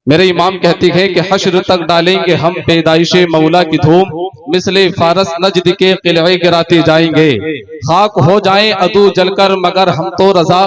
मेरे इमाम कहती है कि हश्र तक डालेंगे हम पैदाइशे मौला की धूम, मिसले फारस नजद के किले गिराते जाएंगे। खाक हो जाएं अदू जलकर मगर हम तो रजा,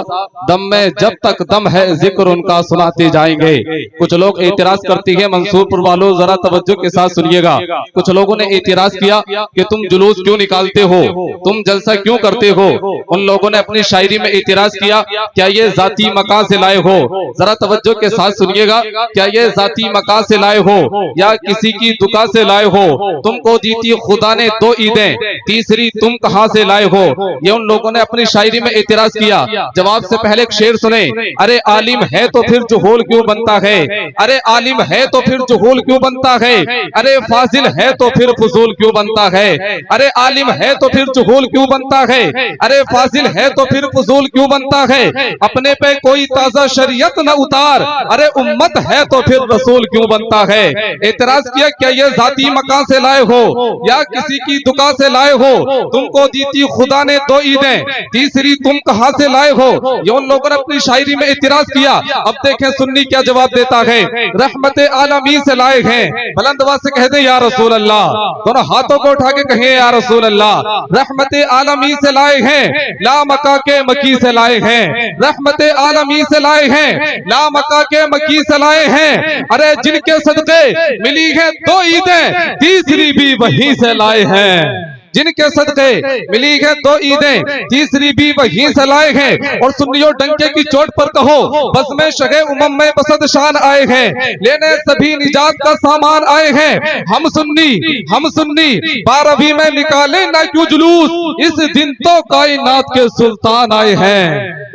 दम में जब तक दम है जिक्र उनका सुनाते जाएंगे। कुछ लोग एतराज करती है, मंसूरपुर वालों जरा तवज्जो के साथ सुनिएगा। कुछ लोगों ने एतराज किया कि तुम जुलूस क्यों निकालते हो, तुम जलसा क्यों करते हो। उन लोगों ने अपनी शायरी में एतराज किया, क्या ये जाती मकान से लाए हो। जरा तवज्जो के साथ सुनिएगा, क्या ये जाती मकान से लाए हो या किसी की दुकान से लाए हो। तुमको दी थी खुदा ने 2 ईदें, तीसरी तुम कहां से लाए हो। ये उन लोगों ने अपनी शायरी में एतराज किया। जवाब से पहले एक शेर सुने, अरे आलिम है तो फिर जुहूल क्यों बनता है, अरे आलिम है तो फिर जुहूल क्यों बनता है, अरे फाजिल है तो फिर फजूल क्यों बनता है, अरे आलिम है तो फिर जुहूल क्यों बनता है, अरे फाजिल है तो फिर फजूल क्यों बनता है। अपने पे कोई ताजा शरीयत न उतार, अरे उम्मत है तो फिर रसूल क्यों बनता है। एतराज किया, क्या ये जाती मकान से लाए हो या किसी की दुकान से लाए हो। तुमको दी थी खुदा ने 2 ईदें, तीसरी तुम कहां से लाए हो। ये उन लोगों ने अपनी शायरी में एतराज किया। अब देखें सुन्नी क्या जवाब देता है। रहमत आलमीन से लाए हैं, बुलंद आवाज से कह दे या रसूल अल्लाह, दोनों हाथों को उठा के कहिए या रसूल अल्लाह। रहमत आलमीन से लाए हैं, ला मक्का के मकी से लाए हैं। रहमत आलमीन से लाए हैं, ला मक्का के मकी से लाए हैं। अरे जिनके सदके मिली है 2 ईदें, तीसरी भी वहीं से लाए हैं। जिनके सदके मिली है 2 ईदें, तीसरी भी वहीं से लाए हैं। और सुन्नियों डंके की चोट पर कहो, बस में शगे उमम में बसद शान आए हैं, लेने सभी निजात का सामान आए हैं। हम सुन्नी 12वीं में निकाले ना क्यों जुलूस, इस दिन तो कायनात के सुल्तान आए हैं,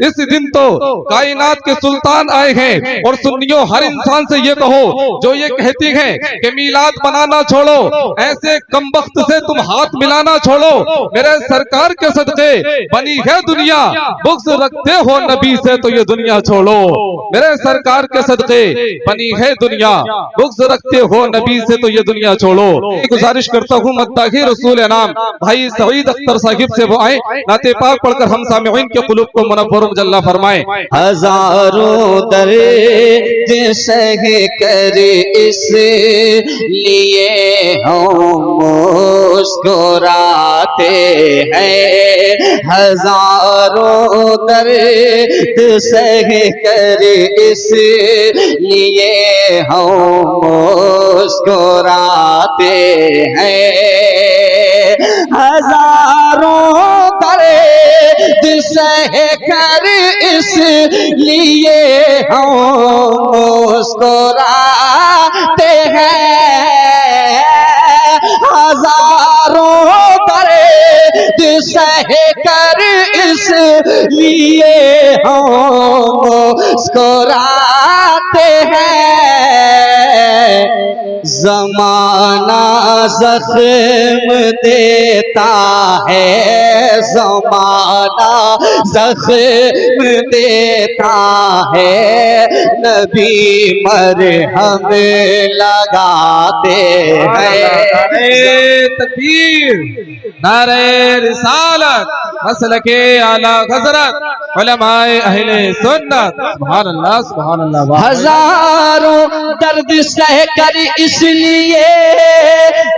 इस दिन तो कायनात के सुल्तान आए हैं। और सुन्नियों हर इंसान से ये कहो जो ये कहती है कि मीलाद बनाना छोड़ो, ऐसे कमबख्त से तुम हाथ मिलाना छोड़ो। मेरे सरकार के सदके बनी है दुनिया, बुग़्ज़ रखते हो नबी से तो ये दुनिया छोड़ो। मेरे सरकार के सदके बनी है दुनिया, बुग़्ज़ रखते हो नबी से तो ये दुनिया छोड़ो। गुजारिश करता हूँ मद्दाही रसूल नाम भाई सईद अख्तर साहिब से वो आए, नाते पाक पढ़कर हम सामिईन के कुलूब को मुनव्वर मुजल्ला फरमाएं। हजारों दर्द सह कर इस लिए हम मुस्कुराते हैं, हजारों दर्द सह कर इस लिए हम मुस्कुराते हैं, हजारों दर्द सह कर इस लिए हम मुस्कुराते हैं, हजारों दर्द सह कर इस लिए हम मुस्कुराते हैं। ज़माना ज़ख्म देता है, ज़माना ज़ख्म देता है, नबी मरहम लगाते हैं। तकबीर, नारे रिसालत, मसलके आला हज़रत, उलमाए अहले सुन्नत। सुभान अल्लाह, सुभान अल्लाह। हजारों दर्द सह कर इसलिए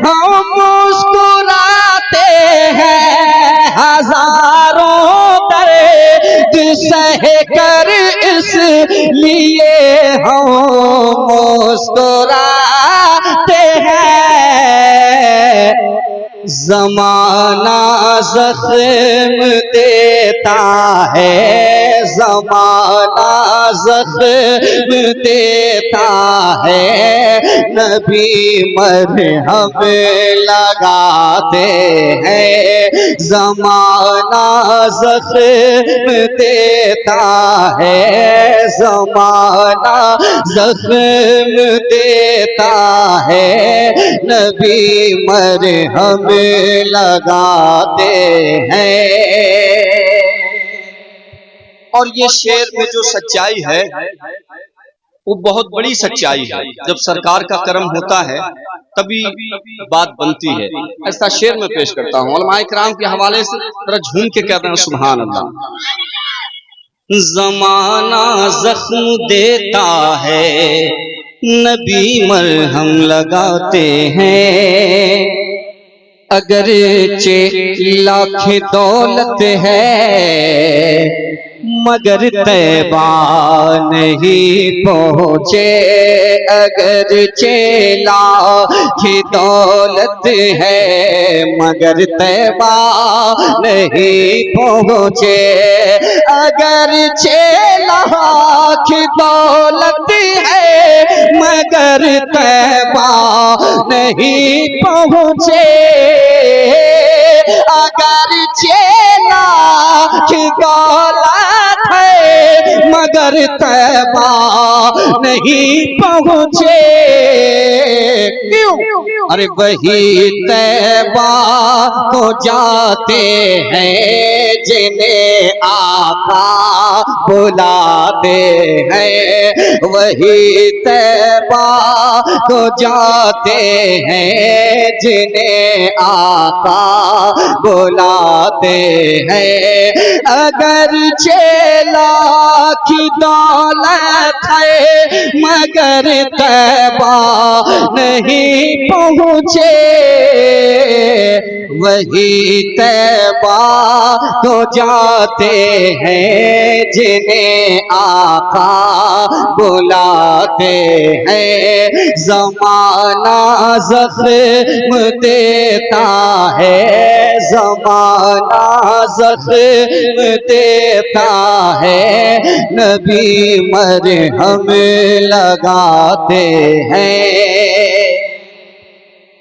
हम मुस्कुराते हैं, हजारों दर्द सह कर इसलिए हम मुस्कुराते हैं। ज़माना ज़ख्म देता है, ज़माना ज़ख्म देता है, नबी मरहम लगाते हैं। ज़माना ज़ख्म देता है, ज़माना ज़ख्म देता है, नबी मरहम लगाते हैं। और ये शेर में जो सच्चाई है वो बहुत बड़ी सच्चाई है। जब सरकार का करम होता है तभी बात बनती है। ऐसा शेर में पेश करता हूँ, उलमाए किराम के हवाले से जरा झूम के कहते हैं सुभान अल्लाह। ज़माना ज़ख्म देता है, नबी मरहम लगाते हैं, अगरचे लाख दौलत है मगर तैबा नहीं पहुँचे। अगरचे लाख दौलत है मगर तैबा नहीं पहुँचे। अगरचे लाख दौलत है मगर तैबा नहीं पहुँचे। अगरचे लाख दौलत है मगर तैबा नहीं पहुँचे। क्यों? अरे वही तैबा को जाते हैं जिन्हें आका बुलाते हैं। वही तैबा को जाते हैं जिन्हें आका बुलाते हैं। अगर 6 लाख दौलत है मगर तैबा नहीं पहुँचे। वही तैबा तो जाते हैं जिन्हें आका बुलाते हैं। ज़माना ज़ख्म देता है, ज़माना ज़ख्म देता है, नबी मरहम लगाते हैं।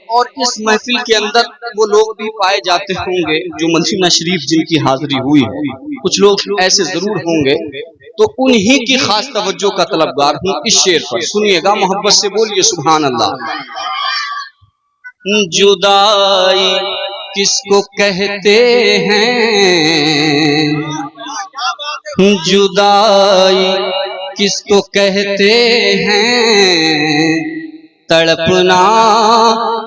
और इस महफिल के अंदर वो लोग भी पाए जाते होंगे जो मदीना शरीफ जिनकी हाजिरी हुई है, कुछ लोग ऐसे जरूर होंगे, तो उन्हीं की खास तवज्जो का तलबगार हूँ इस शेर पर। सुनिएगा, मोहब्बत से बोलिए सुभान अल्लाह। जुदाई किसको कहते हैं, जुदाई किसको कहते हैं, तड़पना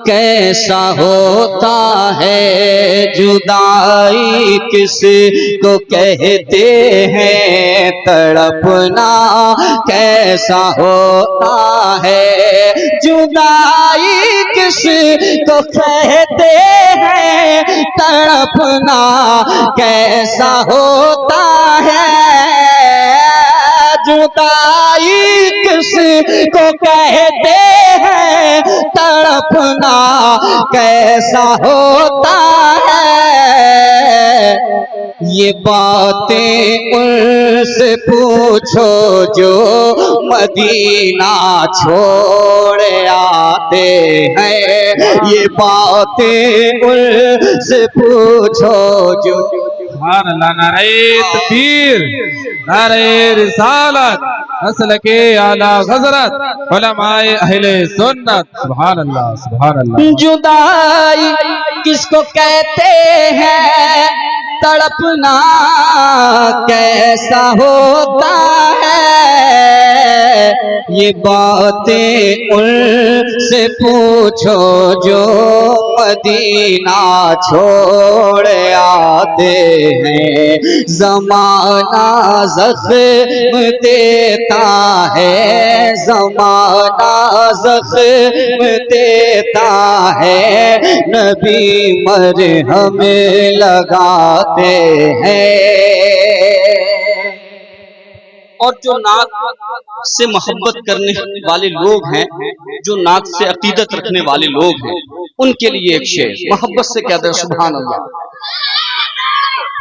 कैसा होता है, जुदाई किसको कहते हैं, तड़पना कैसा होता है, जुदाई किसको कहते हैं, तड़पना कैसा होता है, जुदाई किसको कहते हैं, तड़पना कैसा होता है। ये बातें उनसे पूछो जो मदीना छोड़ आते हैं, ये बातें उनसे पूछो जो। नारे तकबीर, नारे रिसालत, असल के आला हजरत उलमाए अहले सुन्नत। सुभान अल्लाह, सुभान अल्लाह। जुदाई किसको कहते हैं, तड़पना कैसा होता है, ये बातें उनसे पूछो जो मदीना छोड़ आते हैं। ज़माना ज़ख्म देता है, ज़माना ज़ख्म देता है, नबी मरहम लगाते हैं। और जो नाक से मोहब्बत करने वाले लोग हैं, जो नाक से अकीदत रखने वाले लोग हैं, उनके लिए एक शेर मोहब्बत से कहते हैं सुभान अल्लाह।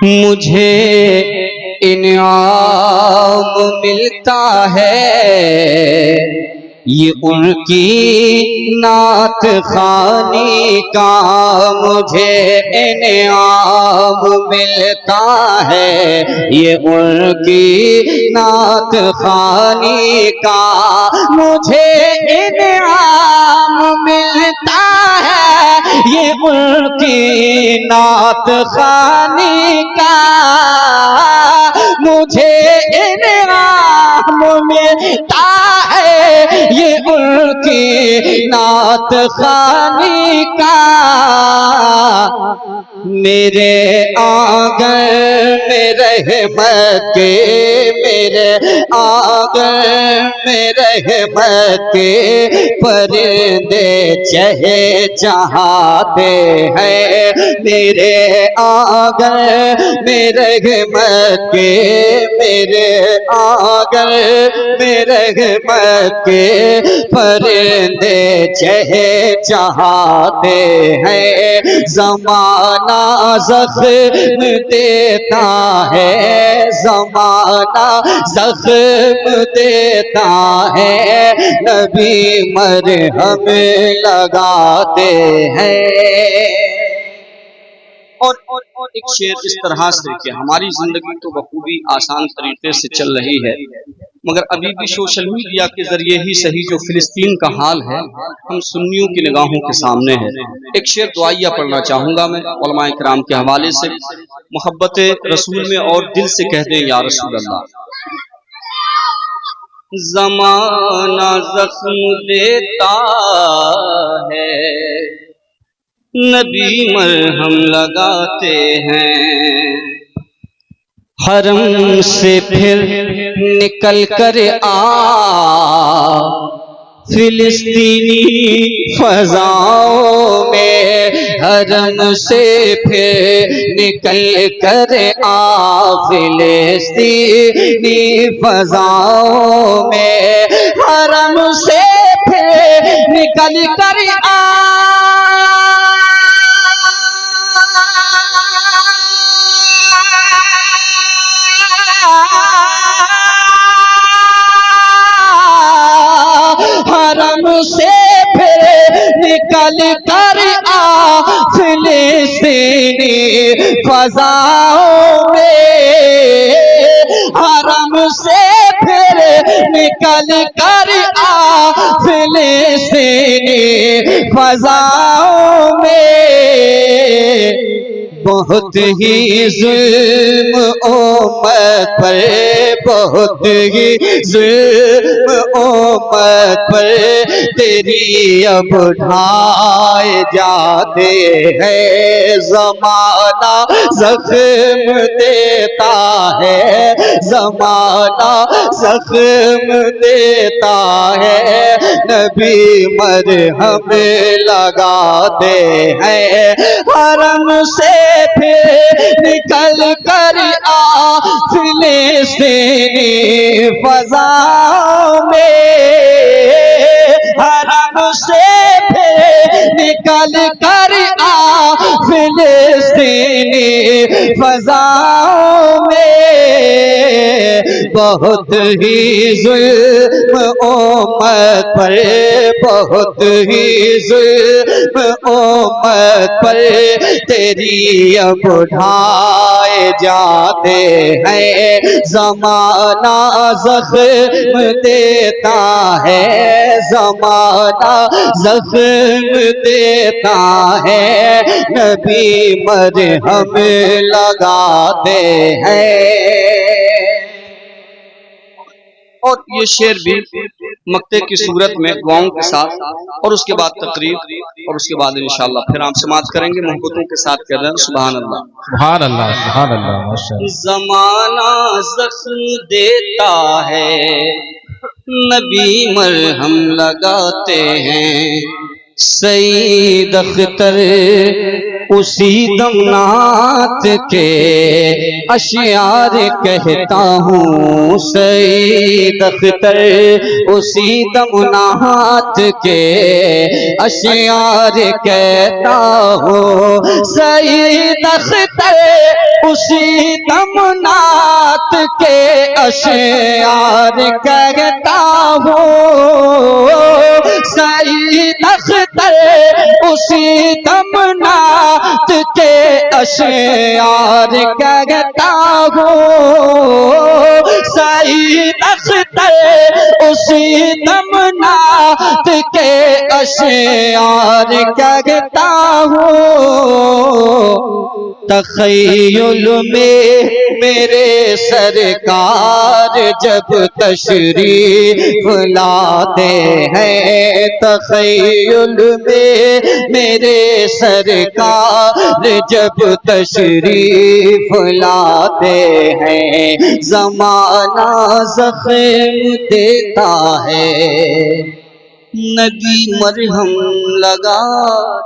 मुझे इनाम मिलता है ये उनकी नात खानी का, मुझे इनाम मिलता है ये उनकी नात खानी का, मुझे इनाम मिलता है ये उनकी नात खानी का, मुझे इनाम मिलता है ये उनकी नात खानी का। मेरे आंगन में रहमत के, मेरे आंगन में रहमत के परिंदे चहचहाते हैं। मेरे आंगन में रहमत के, मेरे आंगन में रहमत के परिंदे चहचहाते हैं। ज़माना ज़ख्म देता है, ज़माना ज़ख्म देता है, नबी मरहम लगाते हैं। और एक शेर इस तरह से कि हमारी जिंदगी तो बखूबी आसान तरीके से चल रही है, मगर अभी भी सोशल मीडिया के जरिए ही सही जो फिलिस्तीन का हाल है हम सुन्नियों की निगाहों के सामने है। एक शेर दुआइया पढ़ना चाहूंगा मैं उलमा इकराम के हवाले से, मोहब्बत रसूल में, और दिल से कह दें या रसूल अल्लाह। ज़माना ज़ख्म देता है, नबी मरहम लगाते हैं। हरम से फिर निकल कर आ फिलिस्तीनी फजाओं में, हरम से फिर निकल कर आ फिलिस्तीनी फजाओं में, हरम से फिर निकल कर आ हरम से फिर निकल कर आ फिलिस्तीनी फजाओं में, हरम से फिर निकल कर आ फिलिस्तीनी फजाओं में। बहुत ही जुल्म उम्मत पर, बहुत ही जुल्म उम्मत पर तेरी अब ढाए जाते हैं। ज़माना ज़ख्म देता है, ज़माना ज़ख्म देता है, नबी मरहम लगाते हैं। हरम से फिर निकल कर आ फिलिस्तीनी फज़ा में, हरम से फिर निकल कर आ फिलिस्तीनी फज़ा में। बहुत ही जुल्म उम्मत पर, बहुत ही जुल्म उम्मत पर तेरी अब ढाए जाते हैं। ज़माना ज़ख्म देता है, ज़माना ज़ख्म देता है, नबी मरहम लगाते हैं। और ये शेर भी मक्ते की सूरत में दुआओं के साथ, और उसके बाद तकरीर, और उसके बाद इंशाअल्लाह फिर आप समाप्त करेंगे। मोहब्बतों के साथ कह रहे हैं सुभान अल्लाह, सुभान अल्लाह, सुभान अल्लाह, माशाअल्लाह। ज़माना ज़ख्म देता है, नबी मरहम लगाते हैं। सईद अख्तर उसी दमनात के अशियार कहता हूँ, सईद अख्तर उसी दमनात के अशियार कहता हूँ। सईद अख्तर उसी दमनात के अशियार कहता हूँ। सईद अख्तर उसी दमनात के अशियार कहता हूँ। सईद अख्तर उसी दमनात वक्त के अशआर कहता हूँ, तख़य्युल में मेरे सरकार जब तशरीफ लाते हैं, तख़य्युल में मेरे सरकार जब तशरीफ लाते हैं, ज़माना ज़ख्म देता है, नबी मरहम लगा